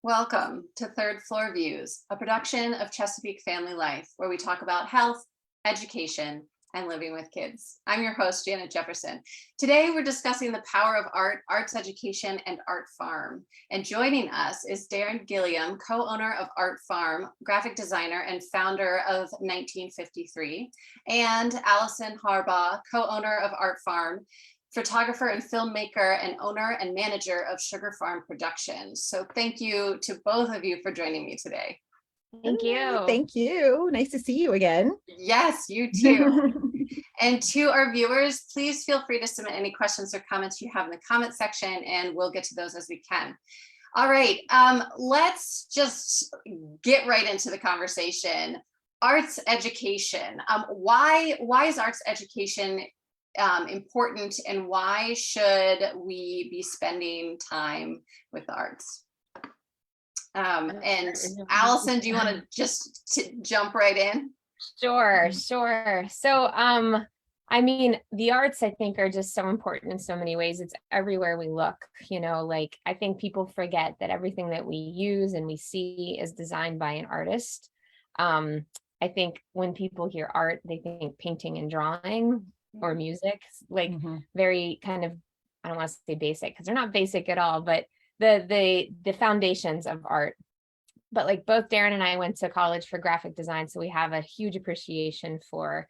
Welcome to Third Floor Views, a production of Chesapeake Family Life, where we talk about health, education, and living with kids. I'm your host, Janet Jefferson. Today, we're discussing the power of art, arts education, and ArtFarm. And joining us is Darin Gilliam, co-owner of ArtFarm, graphic designer and founder of 1953, and Alison Harbaugh, co-owner of ArtFarm, photographer and filmmaker and owner and manager of Sugar Farm Productions. So thank you to both of you for joining me today. Thank you. Thank you. Nice to see you again. Yes, you too. And to our viewers, please feel free to submit any questions or comments you have in the comment section, and we'll get to those as we can. All right, let's just get right into the conversation. Arts education. Why is arts education important, and why should we be spending time with the arts? And Alison, do you want to just jump right in? Sure. So, I mean, the arts, I think, are just so important in so many ways. It's everywhere we look, like I think people forget that everything that we use and we see is designed by an artist. I think when people hear art, they think painting and drawing or music, like very kind of, I don't want to say basic because they're not basic at all, but the foundations of art. But like both Darin and I went to college for graphic design, so we have a huge appreciation for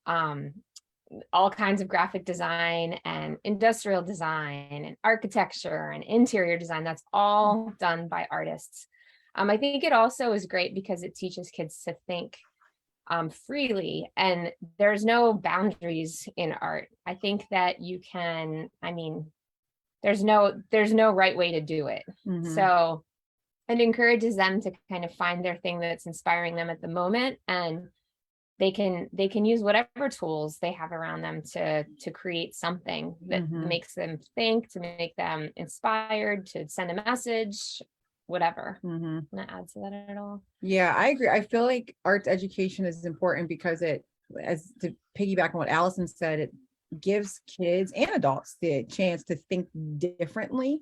all kinds of graphic design and industrial design and architecture and interior design. That's all done by artists. I think it also is great because it teaches kids to think freely, and there's no boundaries in art. I think that you can, there's no right way to do it. So it encourages them to kind of find their thing that's inspiring them at the moment, and they can use whatever tools they have around them to create something that makes them think, to make them inspired, to send a message, whatever. Want to add to that at all? Yeah, I agree. I feel like arts education is important because it, as to piggyback on what Alison said, it gives kids and adults the chance to think differently,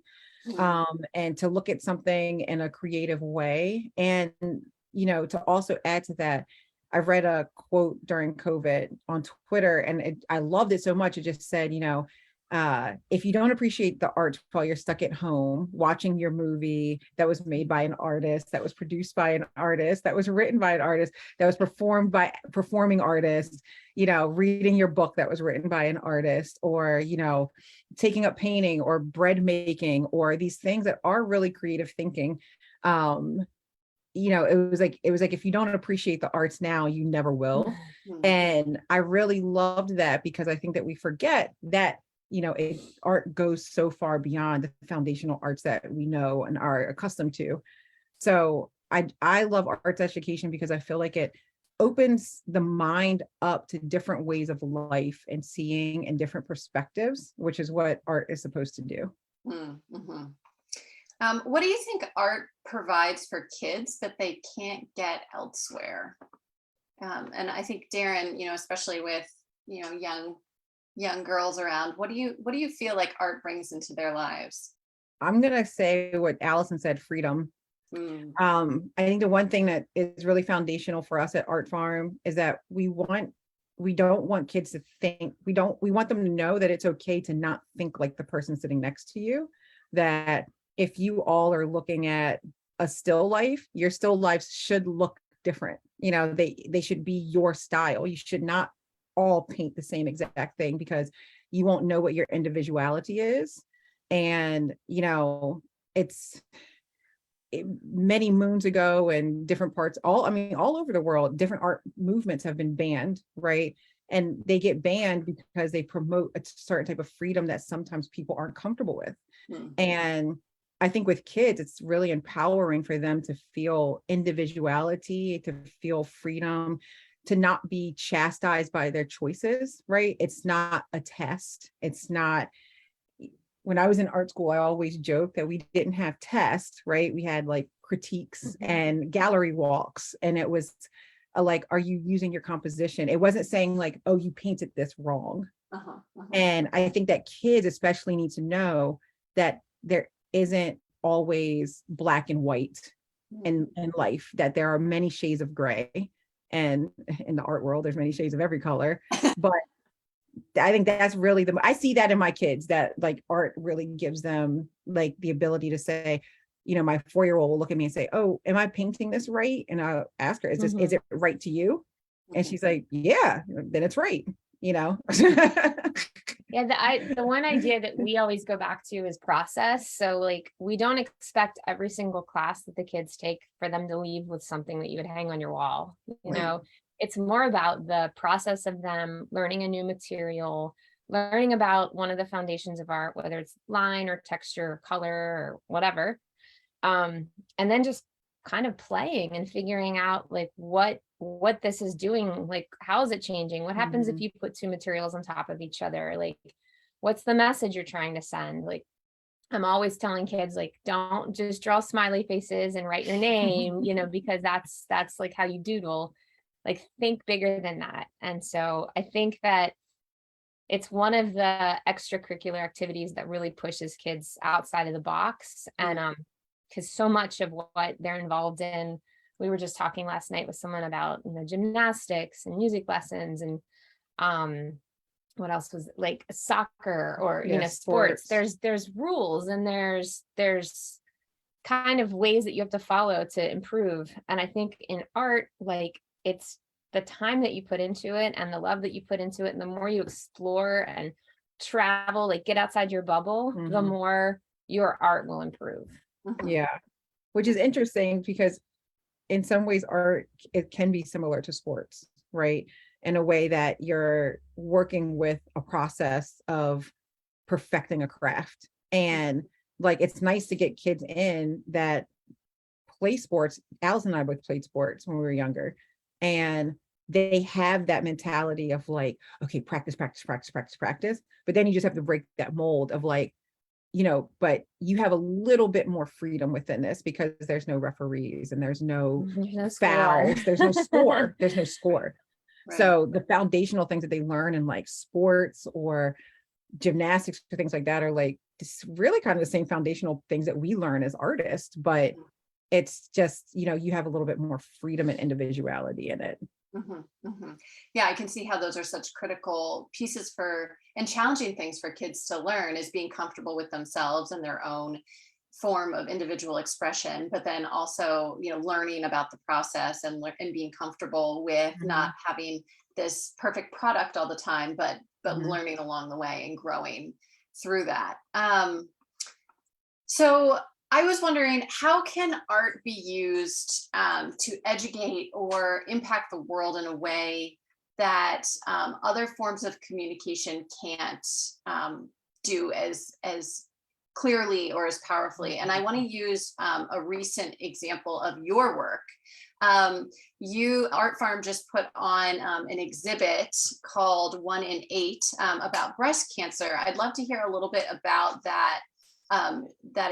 and to look at something in a creative way. And, to also add to that, I read a quote during COVID on Twitter, and I loved it so much. It just said, if you don't appreciate the art while you're stuck at home watching your movie that was made by an artist, that was produced by an artist, that was written by an artist, that was performed by performing artists, reading your book that was written by an artist, or, taking up painting or bread making, or these things that are really creative thinking. It was like, if you don't appreciate the arts now, you never will. And I really loved that, because I think that we forget that art goes so far beyond the foundational arts that we know and are accustomed to. So I love arts education because I feel like it opens the mind up to different ways of life and seeing and different perspectives, which is what art is supposed to do. What do you think art provides for kids that they can't get elsewhere? And I think Darin, especially with young girls around, what do you feel like art brings into their lives? I'm gonna say what Alison said: freedom. I think the one thing that is really foundational for us at ArtFarm is that we don't want kids to think, we want them to know that it's okay to not think like the person sitting next to you. That if you all are looking at a still life, your still lives should look different. They should be your style. You should not all paint the same exact thing, because you won't know what your individuality is. And many moons ago, and different parts, all over the world, different art movements have been banned, right? And they get banned because they promote a certain type of freedom that sometimes people aren't comfortable with. And I think with kids, it's really empowering for them to feel individuality, to feel freedom, to not be chastised by their choices, right? It's not a test. It's not, when I was in art school, I always joked that we didn't have tests, right? We had like critiques and gallery walks. And it was like, are you using your composition? It wasn't saying like, oh, you painted this wrong. And I think that kids especially need to know that there isn't always black and white in life, that there are many shades of gray, and in the art world there's many shades of every color. But I think that's really I see that in my kids, that like art really gives them like the ability to say, my 4-year-old will look at me and say, "Oh, am I painting this right?" And I'll ask her, is it right to you? And she's like, "Yeah," then it's right. Yeah, the one idea that we always go back to is process. So like, we don't expect every single class that the kids take for them to leave with something that you would hang on your wall. It's more about the process of them learning a new material, learning about one of the foundations of art, whether it's line or texture or color or whatever. And then just kind of playing and figuring out like what this is doing, like how is it changing? What happens if you put two materials on top of each other? Like, what's the message you're trying to send? Like, I'm always telling kids, like, don't just draw smiley faces and write your name, because that's like how you doodle. Like, think bigger than that. And so I think that it's one of the extracurricular activities that really pushes kids outside of the box. And because so much of what they're involved in, we were just talking last night with someone about gymnastics and music lessons, and what else was like soccer or sports. There's rules, and there's kind of ways that you have to follow to improve. And I think in art, like, it's the time that you put into it and the love that you put into it, and the more you explore and travel, like get outside your bubble, the more your art will improve. Yeah, which is interesting because in some ways art, it can be similar to sports, right? In a way that you're working with a process of perfecting a craft. And like, it's nice to get kids in that play sports. Alison and I both played sports when we were younger, and they have that mentality of like, okay, practice, practice, practice, practice, practice. But then you just have to break that mold of like, but you have a little bit more freedom within this because there's no referees and there's no fouls, there's no score, there's no score. Right. So the foundational things that they learn in like sports or gymnastics or things like that are like really kind of the same foundational things that we learn as artists, but it's just, you have a little bit more freedom and individuality in it. Yeah, I can see how those are such critical pieces and challenging things for kids to learn, is being comfortable with themselves and their own form of individual expression, but then also, learning about the process and being comfortable with not having this perfect product all the time, but learning along the way and growing through that. So I was wondering, how can art be used to educate or impact the world in a way that other forms of communication can't do as clearly or as powerfully? And I want to use a recent example of your work. ArtFarm just put on an exhibit called 1 in 8 about breast cancer. I'd love to hear a little bit about that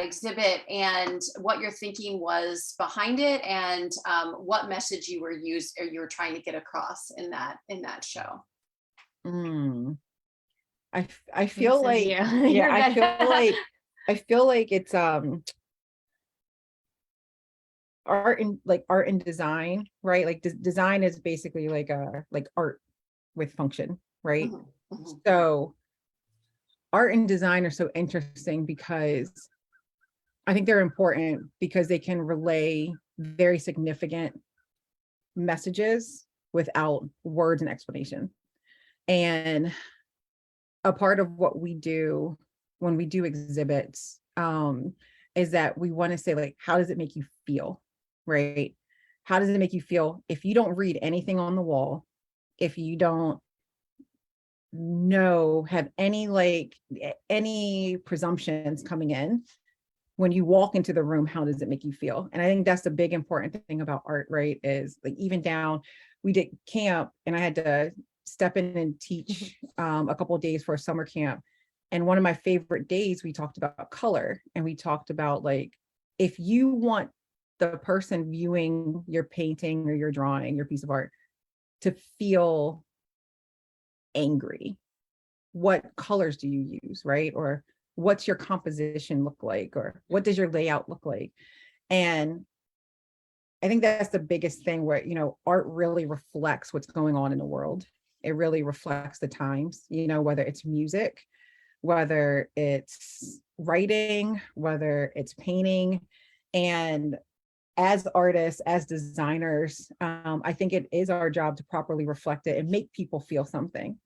exhibit and what your thinking was behind it, and what message you were trying to get across in that show. I feel like I feel like it's art and design, right? Like design is basically like art with function, right? So art and design are so interesting because I think they're important because they can relay very significant messages without words and explanation. And a part of what we do when we do exhibits is that we want to say, like, how does it make you feel, right? How does it make you feel if you don't read anything on the wall, if you don't have any presumptions coming in? When you walk into the room, how does it make you feel? And I think that's the big important thing about art, right? Is like, even down, we did camp and I had to step in and teach a couple of days for a summer camp. And one of my favorite days, we talked about color, and we talked about, like, if you want the person viewing your painting or your drawing, your piece of art, to feel angry, what colors do you use, right? Or what's your composition look like, or what does your layout look like? And I think that's the biggest thing, where, art really reflects what's going on in the world. It really reflects the times, whether it's music, whether it's writing, whether it's painting. And as artists, as designers, I think it is our job to properly reflect it and make people feel something,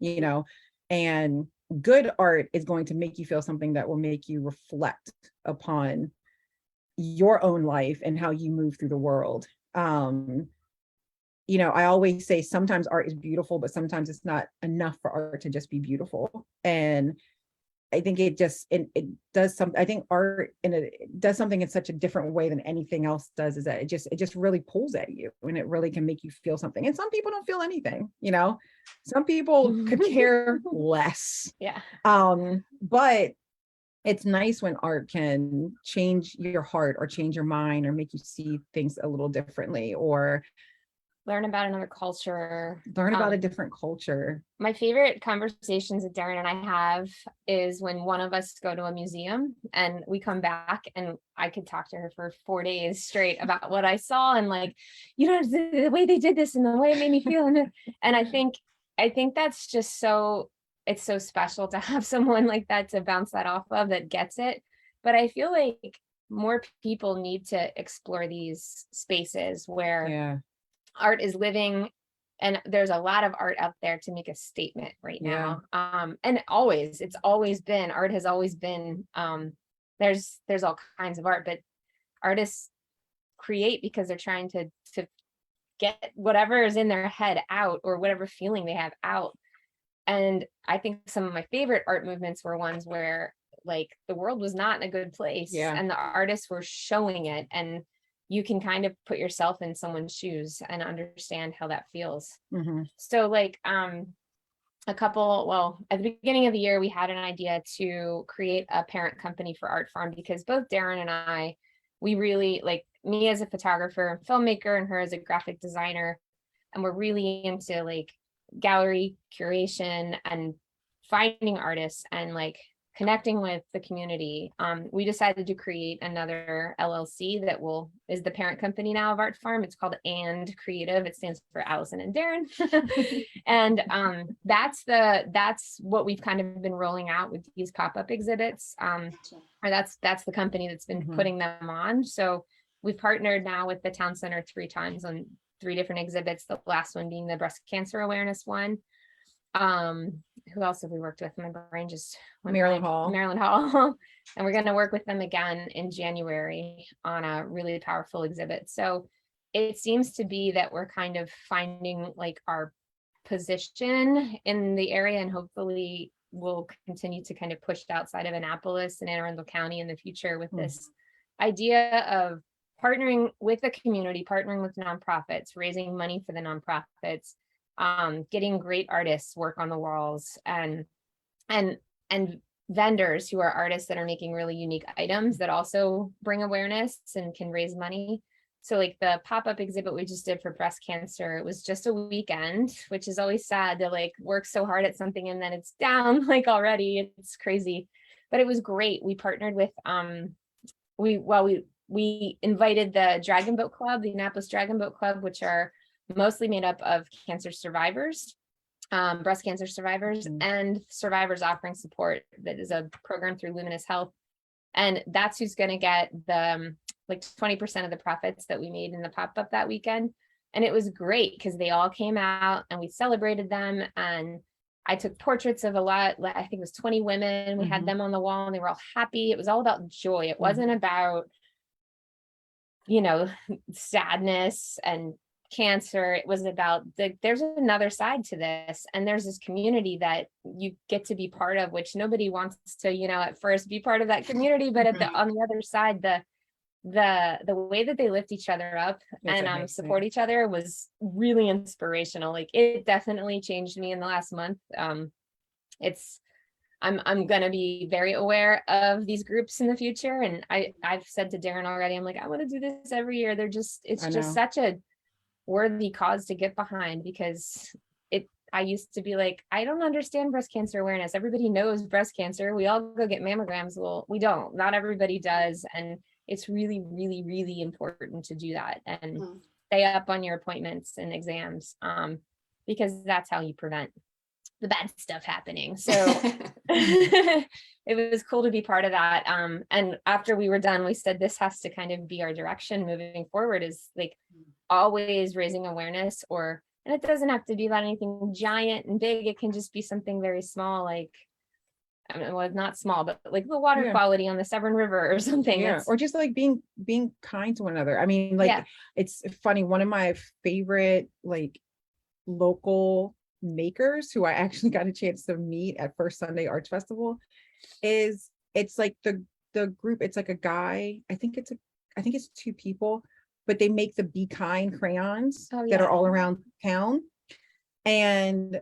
and good art is going to make you feel something that will make you reflect upon your own life and how you move through the world. I always say sometimes art is beautiful, but sometimes it's not enough for art to just be beautiful. And I think it does something. I think art it does something in such a different way than anything else does, is that it just really pulls at you, and it really can make you feel something. And some people don't feel anything, some people could care less. Yeah. But it's nice when art can change your heart or change your mind or make you see things a little differently, or learn about another culture, learn about a different culture. My favorite conversations that Darin and I have is when one of us go to a museum and we come back, and I could talk to her for 4 days straight about what I saw, and the way they did this and the way it made me feel. And I think that's just it's so special to have someone like that to bounce that off of, that gets it. But I feel like more people need to explore these spaces where art is living, and there's a lot of art out there to make a statement right now. And it's always been, art has always been, there's all kinds of art, but artists create because they're trying to get whatever is in their head out, or whatever feeling they have out. And I think some of my favorite art movements were ones where the world was not in a good place, and the artists were showing it, and you can kind of put yourself in someone's shoes and understand how that feels. Mm-hmm. So at the beginning of the year, we had an idea to create a parent company for ArtFarm, because both Darin and I, we really, me as a photographer and filmmaker, and her as a graphic designer, and we're really into gallery curation and finding artists and connecting with the community. We decided to create another LLC that is the parent company now of ArtFarm. It's called And Creative. It stands for Alison and Darin. And that's what we've kind of been rolling out with these pop-up exhibits. Or that's the company that's been putting them on. So we've partnered now with the town center 3 times on 3 different exhibits, the last one being the breast cancer awareness one. Who else have we worked with? My brain just went Maryland blank. Hall. And we're going to work with them again in January on a really powerful exhibit. So it seems to be that we're kind of finding our position in the area, and hopefully we'll continue to kind of push it outside of Annapolis and Anne Arundel County in the future with this idea of partnering with the community, partnering with nonprofits, raising money for the nonprofits, getting great artists work on the walls, and vendors who are artists that are making really unique items that also bring awareness and can raise money. So the pop-up exhibit we just did for breast cancer, it was just a weekend, which is always sad to work so hard at something and then it's down already. It's crazy, but it was great. We partnered with we invited the Dragon Boat Club, the Annapolis Dragon Boat Club, which are mostly made up of cancer survivors, breast cancer survivors, and survivors offering support. That is a program through Luminous Health. And that's who's going to get the 20% of the profits that we made in the pop-up that weekend. And it was great because they all came out and we celebrated them. And I took portraits of I think it was 20 women. We had them on the wall and they were all happy. It was all about joy. It wasn't about, sadness and cancer. It was about there's another side to this, and there's this community that you get to be part of, which nobody wants to at first be part of that community, but on the other side, the way that they lift each other up and support each other was really inspirational. It definitely changed me in the last month. I'm gonna be very aware of these groups in the future, and I've said to Darin already, I'm I want to do this every year. It's just such a worthy cause to get behind, because I used to be like, I don't understand breast cancer awareness. Everybody knows breast cancer. We all go get mammograms. Well, we don't. Not everybody does. And it's really, really, really important to do that and stay up on your appointments and exams, because that's how you prevent the bad stuff happening. So it was cool to be part of that. And after we were done, we said this has to kind of be our direction moving forward, is like always raising awareness, and it doesn't have to be about anything giant and big. It can just be something very small, like, I mean, well, it's not small, but like the water quality on the Severn River or something. Yeah. Or just like being kind to one another. I mean, like, it's funny. One of my favorite, like, local makers who I actually got a chance to meet at First Sunday Arts Festival it's like the group, it's like a guy, I think it's two people, but they make the Be Kind crayons that are all around town. And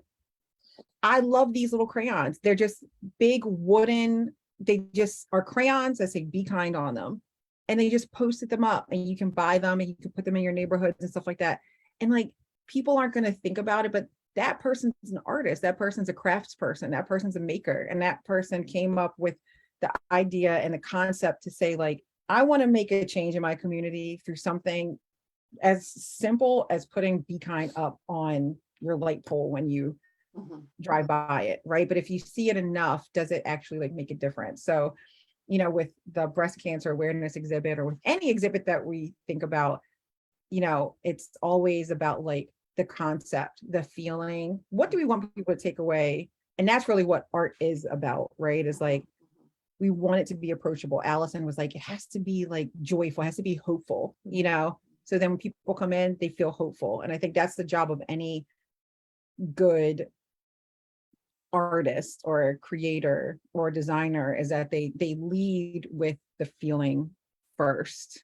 I love these little crayons. They're just big wooden, they just are crayons that say Be Kind on them. And they just posted them up, and you can buy them and you can put them in your neighborhoods and stuff like that. And like, people aren't going to think about it, but that person's an artist, that person's a craftsperson, that person's a maker. And that person came up with the idea and the concept to say, like, I want to make a change in my community through something as simple as putting Be Kind up on your light pole when you drive by it, right? But if you see it enough, does it actually like make a difference? So, you know, with the breast cancer awareness exhibit, or with any exhibit that we think about, you know, it's always about like the concept, the feeling. What do we want people to take away? And that's really what art is about, right? Is like, we want it to be approachable. Allison was like, it has to be like joyful, it has to be hopeful, you know? So then when people come in, they feel hopeful. And I think that's the job of any good artist or creator or designer, is that they lead with the feeling first.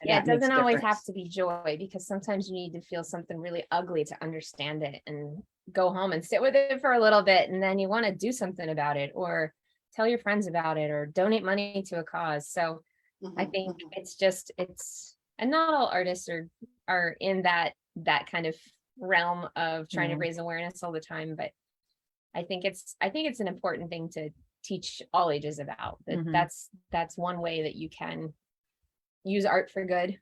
Yeah, it doesn't always have to be joy, because sometimes you need to feel something really ugly to understand it and go home and sit with it for a little bit, and then you want to do something about it, or tell your friends about it, or donate money to a cause. So I think and not all artists are in that kind of realm of trying to raise awareness all the time, but I think it's an important thing to teach all ages about. That's one way that you can use art for good.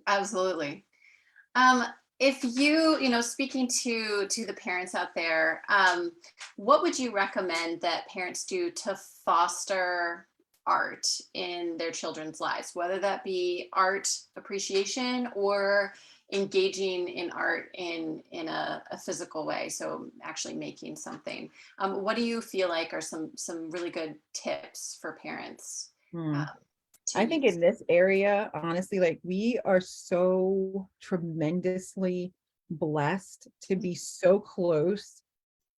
Absolutely. If you speaking to the parents out there, what would you recommend that parents do to foster art in their children's lives, whether that be art appreciation or engaging in art in a physical way, so actually making something? What do you feel like are some really good tips for parents? I think in this area, honestly, like, we are so tremendously blessed to be so close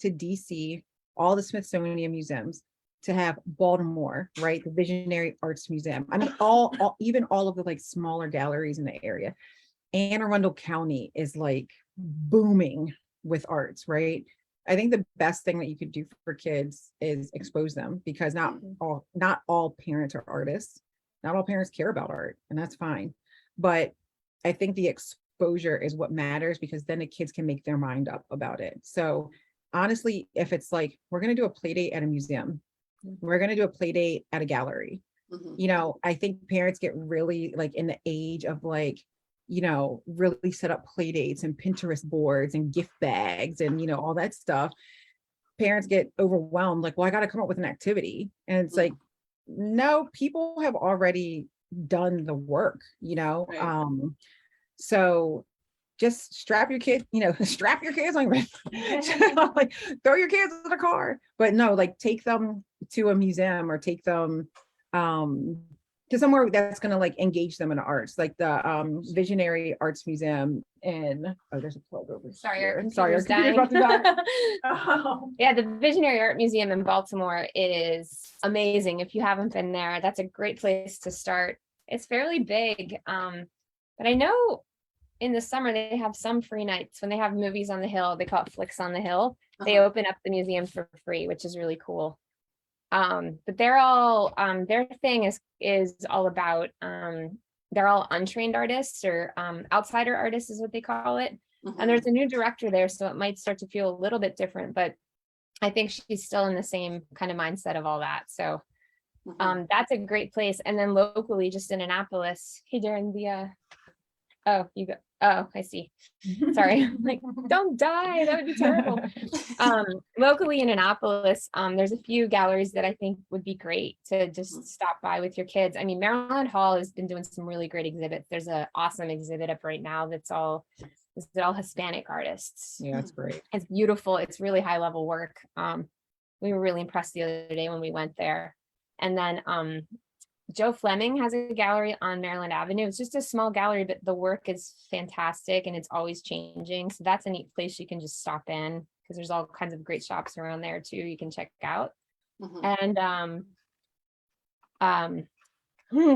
to DC, all the Smithsonian museums, to have Baltimore, right? The Visionary Arts Museum. I mean, even all of the like smaller galleries in the area. Anne Arundel County is like booming with arts, right? I think the best thing that you could do for kids is expose them, because not all parents are artists. Not all parents care about art, and that's fine. But I think the exposure is what matters, because then the kids can make their mind up about it. So honestly, if it's like, we're going to do a play date at a museum, we're going to do a play date at a gallery, you know, I think parents get really like in the age of like, you know, really set up play dates and Pinterest boards and gift bags and, you know, all that stuff. Parents get overwhelmed, like, well, I got to come up with an activity. And it's like, no, people have already done the work, you know? Right. So just strap your kids on your like, throw your kids in the car, but no, like, take them to a museum, or take them to somewhere that's going to like engage them in arts, like the Visionary Arts Museum in, there's a plug over here. Sorry, our computer's about to die. Yeah, the Visionary Art Museum in Baltimore is amazing. If you haven't been there, that's a great place to start. It's fairly big, but I know in the summer they have some free nights when they have movies on the hill. They call it Flicks on the Hill. They open up the museum for free, which is really cool. But they're all their thing is all about they're all untrained artists, or outsider artists is what they call it. And there's a new director there, so it might start to feel a little bit different, but I think she's still in the same kind of mindset of all that. So that's a great place. And then locally, just in Annapolis, hey Darren, oh, you go. Oh, I see. Sorry. I'm like, don't die. That would be terrible. Locally in Annapolis, there's a few galleries that I think would be great to just stop by with your kids. I mean, Maryland Hall has been doing some really great exhibits. There's an awesome exhibit up right now that's all Hispanic artists. Yeah, that's great. It's beautiful. It's really high level work. We were really impressed the other day when we went there. And then Joe Fleming has a gallery on Maryland Avenue. It's just a small gallery, but the work is fantastic and it's always changing. So that's a neat place you can just stop in because there's all kinds of great shops around there too. You can check out. And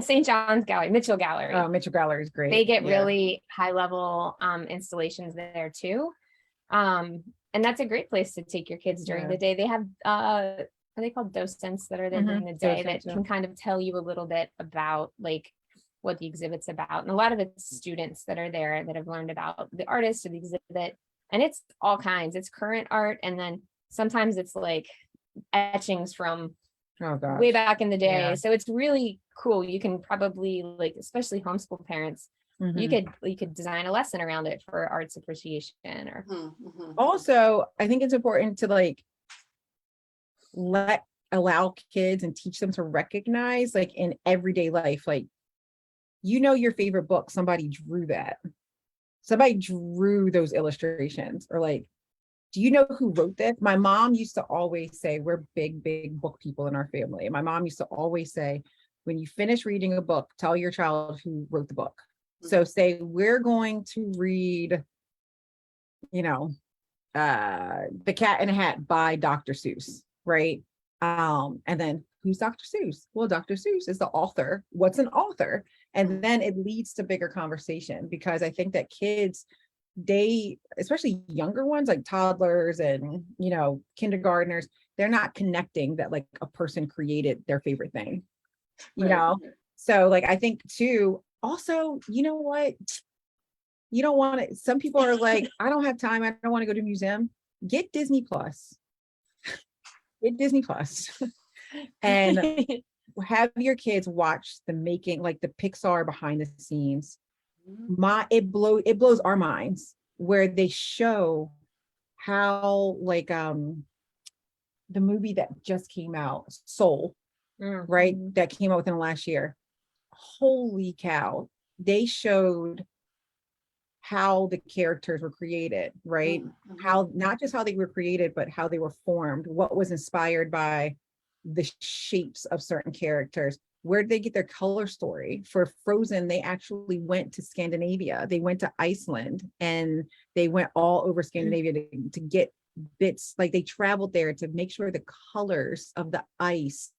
St. John's Gallery, Mitchell Gallery. Oh, Mitchell Gallery is great. They get really high level installations there too. And that's a great place to take your kids during the day. They have are they called docents that are there during the day that can kind of tell you a little bit about like what the exhibit's about. And a lot of it's students that are there that have learned about the artist or the exhibit. And it's all kinds. It's current art. And then sometimes it's like etchings from way back in the day. Yeah. So it's really cool. You can probably like, especially homeschool parents, you could design a lesson around it for arts appreciation or also I think it's important to like allow kids and teach them to recognize like in everyday life, like, you know, your favorite book, somebody drew those illustrations, or like, do you know who wrote this? My mom used to always say, we're big book people in our family. And my mom used to always say, when you finish reading a book, tell your child who wrote the book. So say, we're going to read, you know, The Cat in a Hat by Dr. Seuss. Right. And then who's Dr. Seuss? Well, Dr. Seuss is the author. What's an author? And then it leads to bigger conversation, because I think that kids, they, especially younger ones like toddlers and, you know, kindergartners, they're not connecting that like a person created their favorite thing, you know? So like, I think too, also, you know what? You don't want to, some people are like, I don't have time. I don't want to go to a museum. Get Disney Plus. Get Disney Plus and have your kids watch the making, like the Pixar behind the scenes. It blows our minds where they show how like the movie that just came out, Soul, right? That came out within the last year. Holy cow. They showed how the characters were created, right? How, not just how they were created, but how they were formed, what was inspired by the shapes of certain characters. Where did they get their color story? For Frozen, they actually went to Scandinavia. They went to Iceland and they went all over Scandinavia to get bits, like they traveled there to make sure the colors of the ice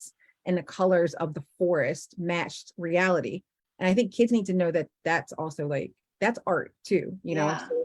and the colors of the forest matched reality. And I think kids need to know that that's also like, that's art too, you know. So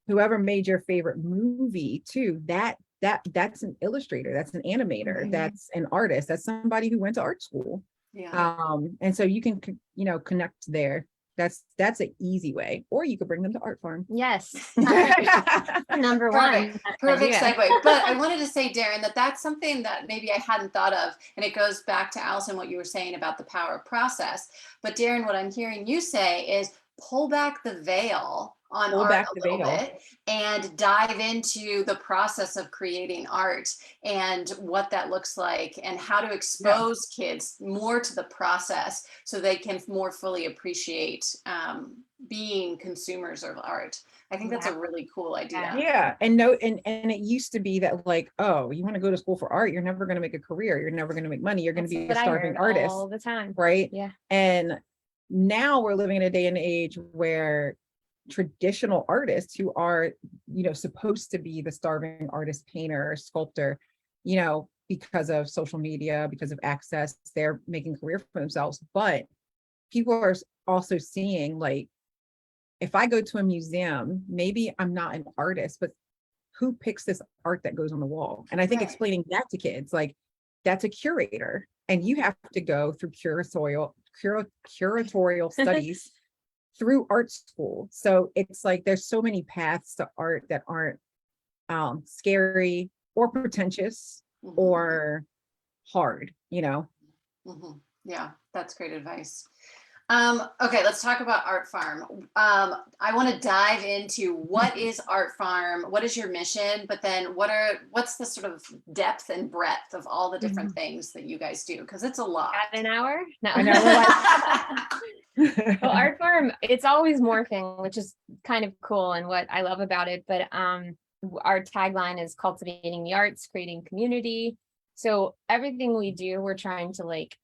whoever made your favorite movie too, that's an illustrator, that's an animator, that's an artist, that's somebody who went to art school. And so you can, you know, connect there. That's an easy way, or you could bring them to ArtFarm. Yes. Number one. Perfect segue. But I wanted to say, Darin, that's something that maybe I hadn't thought of. And it goes back to Alison, what you were saying about the power of process. But Darin, what I'm hearing you say is pull back the veil on art a little bit and dive into the process of creating art and what that looks like and how to expose kids more to the process so they can more fully appreciate being consumers of art. I think that's a really cool idea. Yeah. And it used to be that like, oh, you want to go to school for art, you're never going to make a career, you're never going to make money, you're going to be a starving artist all the time. Right. Yeah. And now we're living in a day and age where traditional artists who are, you know, supposed to be the starving artist, painter, sculptor, you know, because of social media, because of access, they're making a career for themselves. But people are also seeing like, if I go to a museum, maybe I'm not an artist, but who picks this art that goes on the wall? And I think explaining that to kids, like that's a curator and you have to go through curatorial studies through art school. So it's like there's so many paths to art that aren't scary or pretentious or hard, you know. Yeah, that's great advice. Okay, let's talk about ArtFarm. I want to dive into what is ArtFarm, what is your mission, but then what's the sort of depth and breadth of all the different things that you guys do? Because it's a lot. At an hour? No. I know, we're like Well, ArtFarm, it's always morphing, which is kind of cool and what I love about it. But our tagline is cultivating the arts, creating community. So everything we do, we're trying to like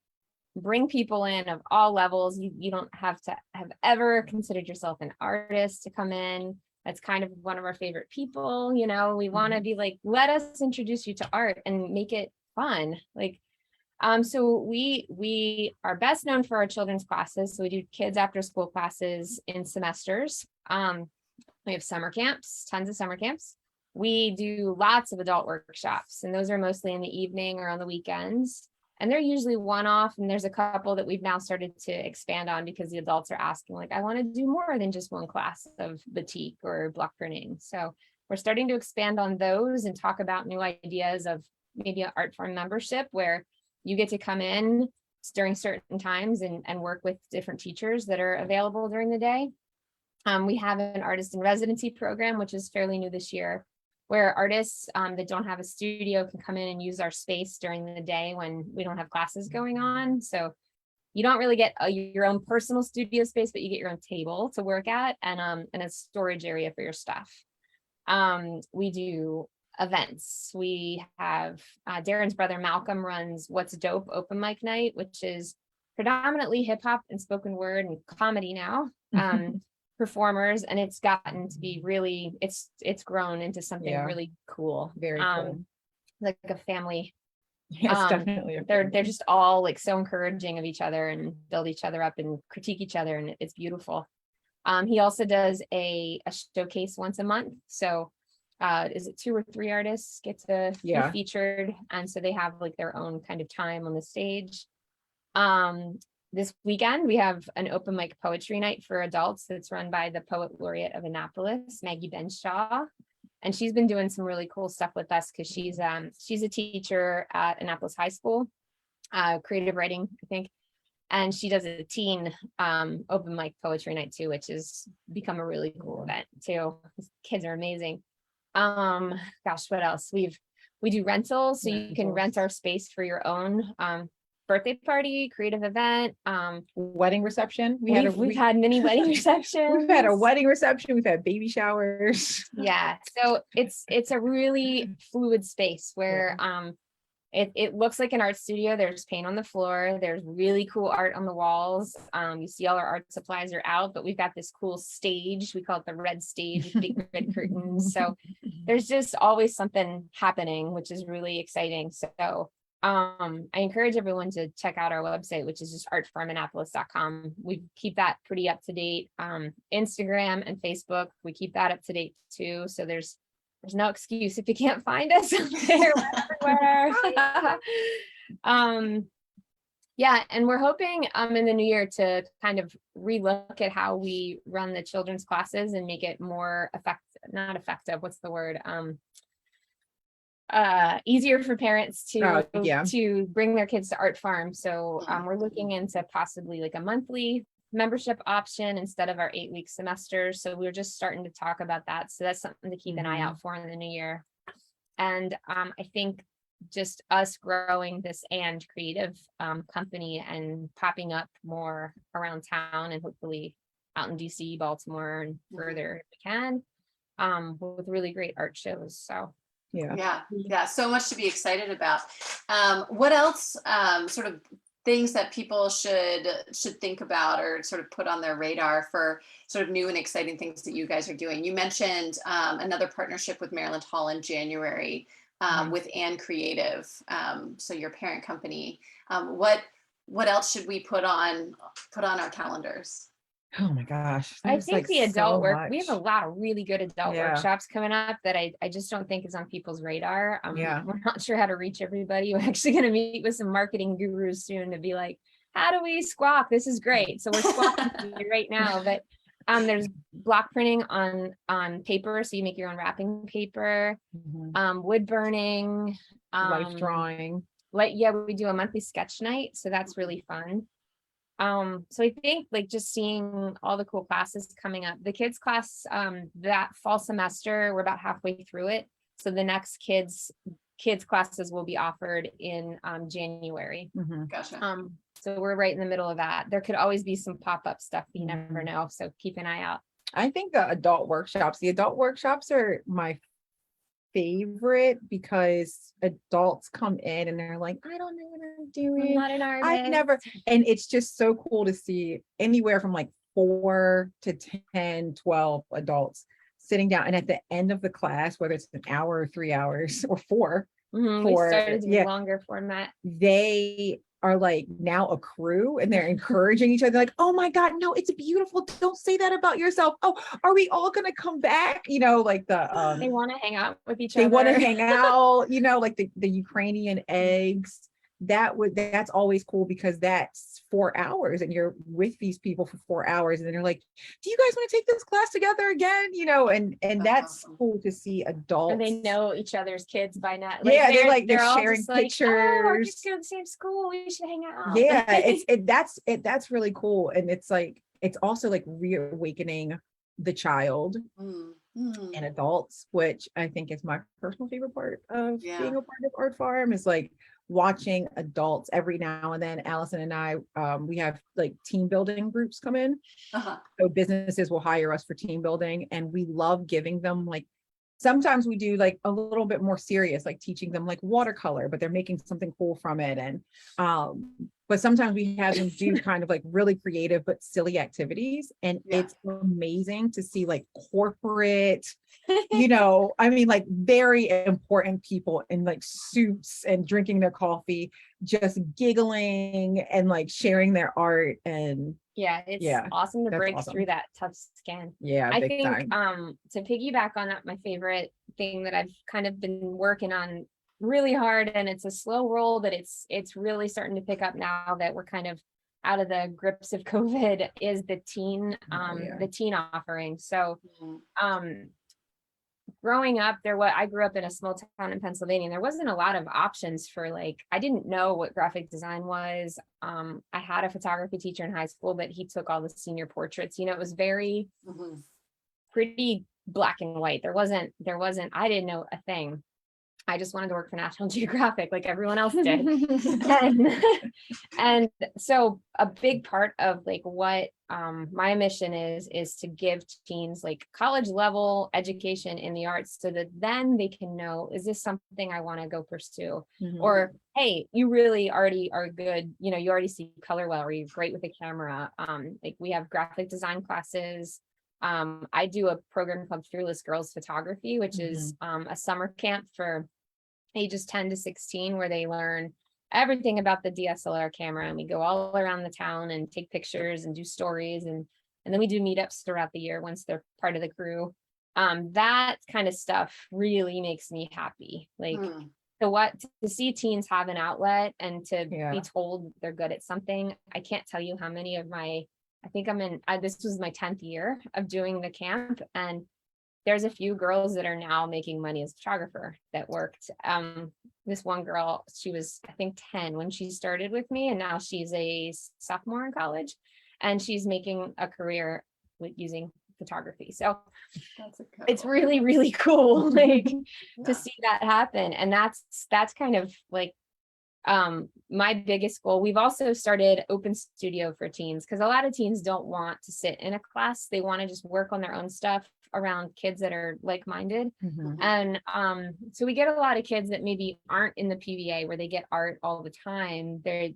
bring people in of all levels. You don't have to have ever considered yourself an artist to come in. That's kind of one of our favorite people. You know, we want to be like, let us introduce you to art and make it fun. Like, so we are best known for our children's classes. So we do kids after school classes in semesters. We have summer camps, tons of summer camps. We do lots of adult workshops, and those are mostly in the evening or on the weekends. And they're usually one-off, and there's a couple that we've now started to expand on because the adults are asking, like, I want to do more than just one class of batik or block printing. So we're starting to expand on those and talk about new ideas of maybe an ArtFarm membership where you get to come in during certain times and work with different teachers that are available during the day. We have an artist in residency program, which is fairly new this year, where artists that don't have a studio can come in and use our space during the day when we don't have classes going on. So you don't really get your own personal studio space, but you get your own table to work at and a storage area for your stuff. We do events. We have Darin's brother Malcolm runs What's Dope open mic night, which is predominantly hip hop and spoken word and comedy now. Performers, and it's gotten to be really, it's grown into something really cool. Very cool. Like a family. Yes, definitely. They're just all like so encouraging of each other and build each other up and critique each other, and it's beautiful. He also does a showcase once a month. So is it 2 or 3 artists get to be featured, and so they have like their own kind of time on the stage. This weekend, we have an open mic poetry night for adults that's run by the poet laureate of Annapolis, Maggie Benshaw. And she's been doing some really cool stuff with us because she's a teacher at Annapolis High School, creative writing, I think. And she does a teen open mic poetry night too, which has become a really cool event too. These kids are amazing. Gosh, what else? We do rentals, so you can rent our space for your own birthday party, creative event, wedding reception. We've had many wedding receptions. We've had a wedding reception. We've had baby showers. Yeah, so it's a really fluid space where it looks like an art studio. There's paint on the floor. There's really cool art on the walls. You see all our art supplies are out, but we've got this cool stage. We call it the red stage with big red curtains. So there's just always something happening, which is really exciting. So I encourage everyone to check out our website, which is just artfarmannapolis.com. We keep that pretty up to date. Instagram and Facebook, we keep that up to date too. So there's no excuse if you can't find us out there. Everywhere. Yeah, and we're hoping in the new year to kind of relook at how we run the children's classes and make it more easier for parents to bring their kids to ArtFarm. So we're looking into possibly like a monthly membership option instead of our 8-week semesters. So we're just starting to talk about that. So that's something to keep an eye out for in the new year. And I think just us growing this and creative company and popping up more around town and hopefully out in DC, Baltimore, and further if we can, with really great art shows. So yeah, so much to be excited about. What else sort of things that people should think about or sort of put on their radar for sort of new and exciting things that you guys are doing? You mentioned another partnership with Maryland Hall in January with And Creative, so your parent company. What else should we put on our calendars? Oh my gosh. I think the adult work, we have a lot of really good adult workshops coming up that I just don't think is on people's radar. We're not sure how to reach everybody. We're actually going to meet with some marketing gurus soon to be like, how do we squawk? This is great. So we're squawking right now, but there's block printing on paper. So you make your own wrapping paper, wood burning, Life drawing. yeah, we do a monthly sketch night. So that's really fun. So I think like just seeing all the cool classes coming up, the kids class, that fall semester, we're about halfway through it. So the next kids classes will be offered in January. Gotcha. So we're right in the middle of that. There could always be some pop-up stuff, but you never know. So keep an eye out. I think the adult workshops are my favorite because adults come in and they're like, I don't know what I'm I'm doing. not an artist. I've never, and it's just so cool to see anywhere from like 4 to 10, 12 adults sitting down. And at the end of the class, whether it's an hour or 3 hours or 4, We started doing longer format. they are like now a crew and they're encouraging each other like, oh my God, no, it's beautiful. Don't say that about yourself. Oh, are we all gonna come back? You know, like the They want to hang out with each other. they want to hang out, you know, like the Ukrainian eggs. That's always cool because that's 4 hours and you're with these people for 4 hours and then you're like, do you guys want to take this class together again? You know, and that's awesome. cool to see adults. And they know each other's kids by now. Yeah, they're all sharing just like, pictures. oh, our kids go to the same school. We should hang out. Yeah, that's really cool. And it's like, it's also like reawakening the child and adults, which I think is my personal favorite part of being a part of ArtFarm is like watching adults every now and then. Alison and I, we have like team building groups come in. So businesses will hire us for team building and we love giving them like, sometimes we do like a little bit more serious, like teaching them like watercolor, but they're making something cool from it. And but sometimes we have them do kind of like really creative but silly activities. And it's amazing to see like corporate, you know, I mean, like very important people in like suits and drinking their coffee, just giggling and like sharing their art. And it's awesome to break awesome. through that tough skin. I think time. To piggyback on that, my favorite thing that I've kind of been working on really hard, and it's a slow roll, but it's really starting to pick up now that we're kind of out of the grips of COVID, is the teen offering. So growing up, I grew up in a small town in Pennsylvania, and there wasn't a lot of options for like, I didn't know what graphic design was. I had a photography teacher in high school, but he took all the senior portraits. You know, it was very pretty black and white. There wasn't, I didn't know a thing. I just wanted to work for National Geographic like everyone else did. and so a big part of like what my mission is to give teens like college level education in the arts so that then they can know, is this something I want to go pursue? Or, hey, you really already are good. You know, you already see color well, or you're great with a camera. Like we have graphic design classes. I do a program called Fearless Girls Photography, which is a summer camp for ages 10 to 16, where they learn everything about the DSLR camera, and we go all around the town and take pictures and do stories, and then we do meetups throughout the year once they're part of the crew. That kind of stuff really makes me happy. Like to see teens have an outlet and to be told they're good at something. I can't tell you how many of this was my 10th year of doing the camp, and there's a few girls that are now making money as a photographer that worked. This one girl, she was, I think 10 when she started with me, and now she's a sophomore in college, and she's making a career with using photography. So it's really, really cool, like to see that happen. And that's kind of like my biggest goal. We've also started open studio for teens, because a lot of teens don't want to sit in a class. They want to just work on their own stuff around kids that are like-minded. And so we get a lot of kids that maybe aren't in the PVA where they get art all the time. They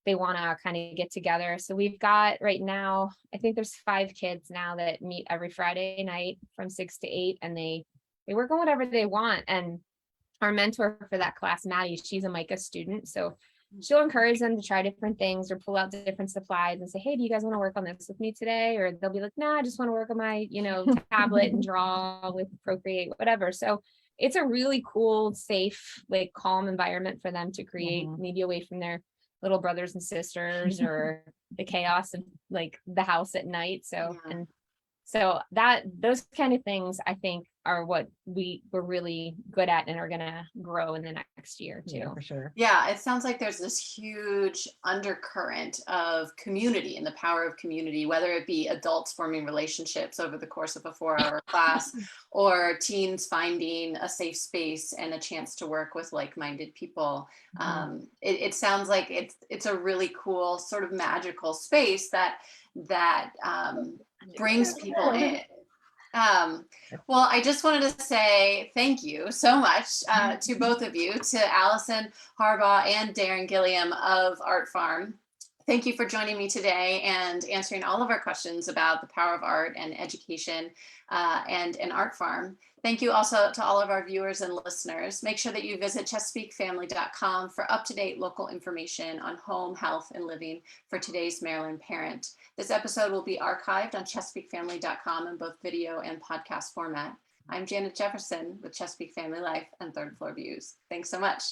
want to kind of get together. So we've got right now, I think there's 5 kids now that meet every Friday night from 6 to 8, and they work on whatever they want. And our mentor for that class, Maddie, she's a MICA student, so she'll encourage them to try different things or pull out different supplies and say, hey, do you guys want to work on this with me today? Or they'll be like, nah, I just want to work on my, tablet and draw with Procreate, whatever. So it's a really cool, safe, like calm environment for them to create, maybe away from their little brothers and sisters or the chaos of like the house at night. So, Yeah. and so that those kind of things I think are what we're really good at and are going to grow in the next year too. Yeah, for sure. Yeah, it sounds like there's this huge undercurrent of community and the power of community, whether it be adults forming relationships over the course of a 4-hour class, or teens finding a safe space and a chance to work with like-minded people. It sounds like it's a really cool sort of magical space that brings people in. Well, I just wanted to say thank you so much to both of you, to Alison Harbaugh and Darin Gilliam of ArtFarm. Thank you for joining me today and answering all of our questions about the power of art and education and ArtFarm. Thank you also to all of our viewers and listeners. Make sure that you visit ChesapeakeFamily.com for up-to-date local information on home, health, and living for today's Maryland parent. This episode will be archived on ChesapeakeFamily.com in both video and podcast format. I'm Janet Jefferson with Chesapeake Family Life and Third Floor Views. Thanks so much.